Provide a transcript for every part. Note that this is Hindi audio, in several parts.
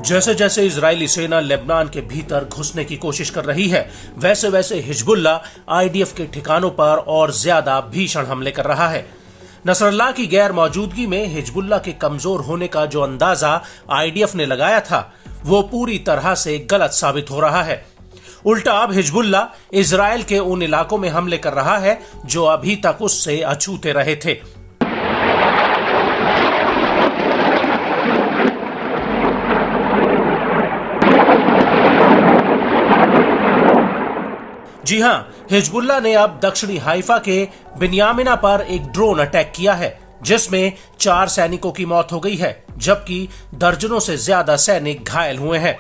जैसे जैसे इजरायली सेना लेबनान के भीतर घुसने की कोशिश कर रही है, वैसे वैसे हिजबुल्ला आईडीएफ के ठिकानों पर और ज्यादा भीषण हमले कर रहा है। नसरल्लाह की गैर मौजूदगी में हिजबुल्ला के कमजोर होने का जो अंदाजा आईडीएफ ने लगाया था, वो पूरी तरह से गलत साबित हो रहा है। उल्टा अब हिजबुल्ला इजरायल के उन इलाकों में हमले कर रहा है जो अभी तक उससे अछूते रहे थे। जी हां, हिजबुल्ला ने अब दक्षिणी हाइफा के बिन्यामिना पर एक ड्रोन अटैक किया है, जिसमें 4 सैनिकों की मौत हो गई है, जबकि दर्जनों से ज्यादा सैनिक घायल हुए हैं।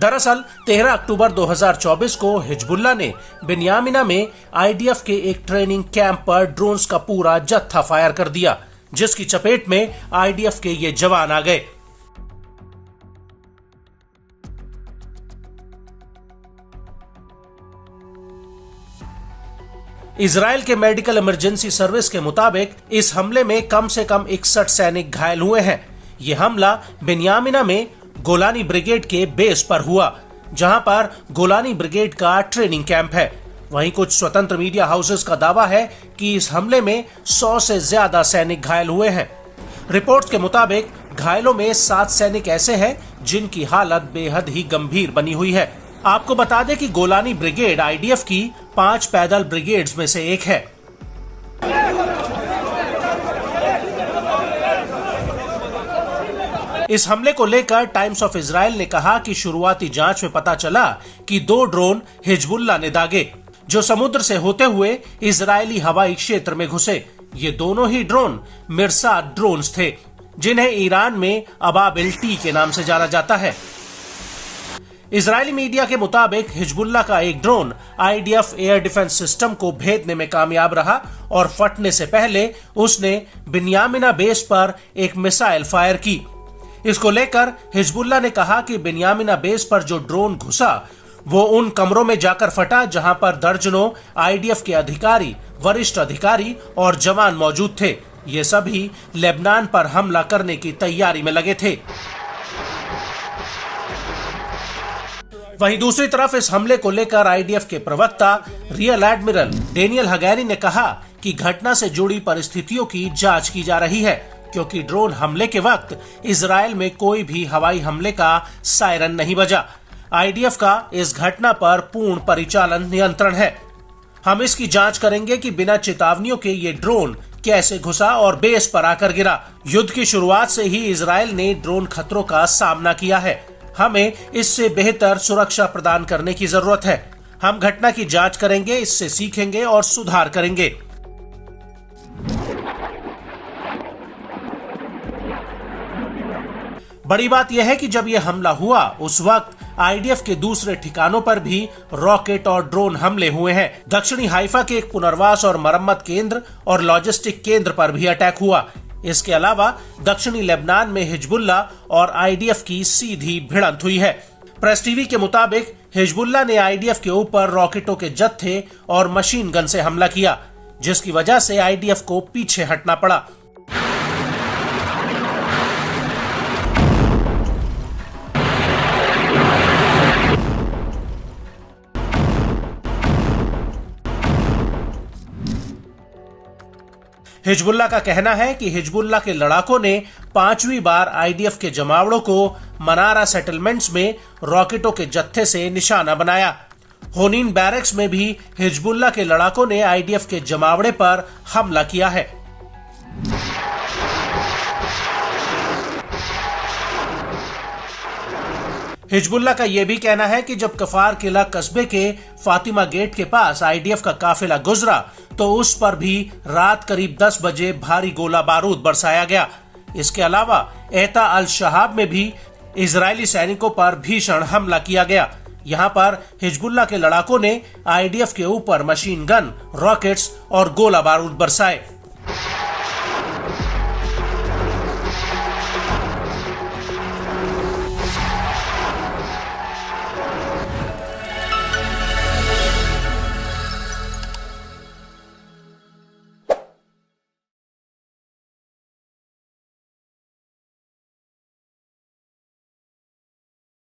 दरअसल 13 अक्टूबर 2024 को हिजबुल्ला ने बिन्यामिना में आईडीएफ के एक ट्रेनिंग कैंप पर ड्रोन्स का पूरा जत्था फायर कर दिया, जिसकी चपेट में आईडीएफ के ये जवान आ गए। इजराइल के मेडिकल इमरजेंसी सर्विस के मुताबिक इस हमले में कम से कम 61 सैनिक घायल हुए हैं। यह हमला बिन्यामिना में गोलानी ब्रिगेड के बेस पर हुआ, जहां पर गोलानी ब्रिगेड का ट्रेनिंग कैंप है। वहीं कुछ स्वतंत्र मीडिया हाउसेस का दावा है कि इस हमले में 100 से ज्यादा सैनिक घायल हुए हैं। रिपोर्ट्स के मुताबिक घायलों में 7 सैनिक ऐसे हैं जिनकी हालत बेहद ही गंभीर बनी हुई है। आपको बता दें कि गोलानी ब्रिगेड आईडीएफ की 5 पैदल ब्रिगेड्स में से एक है। इस हमले को लेकर टाइम्स ऑफ इजराइल ने कहा कि शुरुआती जांच में पता चला कि 2 ड्रोन हिजबुल्ला ने दागे, जो समुद्र से होते हुए इजरायली हवाई क्षेत्र में घुसे। ये दोनों ही ड्रोन मिरसाद ड्रोन्स थे, जिन्हें ईरान में अबाबिल टी के नाम से जाना जाता है। इजरायली मीडिया के मुताबिक हिजबुल्ला का एक drone IDF air defence system को भेदने में कामयाब रहा और फटने से पहले उसने बिन्यामिना बेस पर एक मिसाइल फायर की। इसको लेकर हिजबुल्ला ने कहा कि बिन्यामिना बेस पर जो ड्रोन घुसा वो उन कमरों में जाकर फटा जहां पर दर्जनों आईडीएफ के अधिकारी, वरिष्ठ अधिकारी और जवान मौजूद थे। ये सभी लेबनान पर हमला करने की तैयारी में लगे थे। वहीं दूसरी तरफ इस हमले को लेकर आईडीएफ के प्रवक्ता रियल एडमिरल डेनियल हगैरी ने कहा कि घटना से जुड़ी परिस्थितियों की जांच की जा रही है, क्योंकि ड्रोन हमले के वक्त इजरायल में कोई भी हवाई हमले का सायरन नहीं बजा। आईडीएफ का इस घटना पर पूर्ण परिचालन नियंत्रण है। हम इसकी जांच करेंगे कि बिना चेतावनियों के ये ड्रोन कैसे घुसा और बेस पर आकर गिरा। युद्ध की शुरुआत से ही इजरायल ने ड्रोन खतरों का सामना किया है। हमें इससे बेहतर सुरक्षा प्रदान करने की जरूरत है। हम घटना की जांच करेंगे, इससे सीखेंगे और सुधार करेंगे। बड़ी बात यह है कि जब यह हमला हुआ उस वक्त आईडीएफ के दूसरे ठिकानों पर भी रॉकेट और ड्रोन हमले हुए हैं। दक्षिणी हाइफा के एक पुनर्वास और मरम्मत केंद्र और लॉजिस्टिक केंद्र पर भी अटैक हुआ। इसके अलावा दक्षिणी लेबनान में हिजबुल्ला और आईडीएफ की सीधी भिड़ंत हुई है। प्रेस टीवी के मुताबिक हिजबुल्ला ने आईडीएफ के ऊपर रॉकेटों के जत्थे और मशीन गन से हमला किया, जिसकी वजह से आईडीएफ को पीछे हटना पड़ा। हिजबुल्ला का कहना है कि हिजबुल्ला के लड़ाकों ने 5वीं बार आईडीएफ के जमावड़ों को मनारा सेटलमेंट्स में रॉकेटों के जत्थे से निशाना बनाया। होनीन बैरक्स में भी हिजबुल्ला के लड़ाकों ने आईडीएफ के जमावड़े पर हमला किया है। हिजबुल्ला का यह भी कहना है कि जब कफार किला कस्बे के फातिमा गेट के पास आईडीएफ का काफिला गुजरा तो उस पर भी रात करीब 10 बजे भारी गोला बारूद बरसाया गया। इसके अलावा एता अल शहाब में भी इजरायली सैनिकों पर भीषण हमला किया गया। यहाँ पर हिजबुल्ला के लड़ाकों ने आईडीएफ के ऊपर मशीन गन, रॉकेट्स और गोला बारूद बरसाए।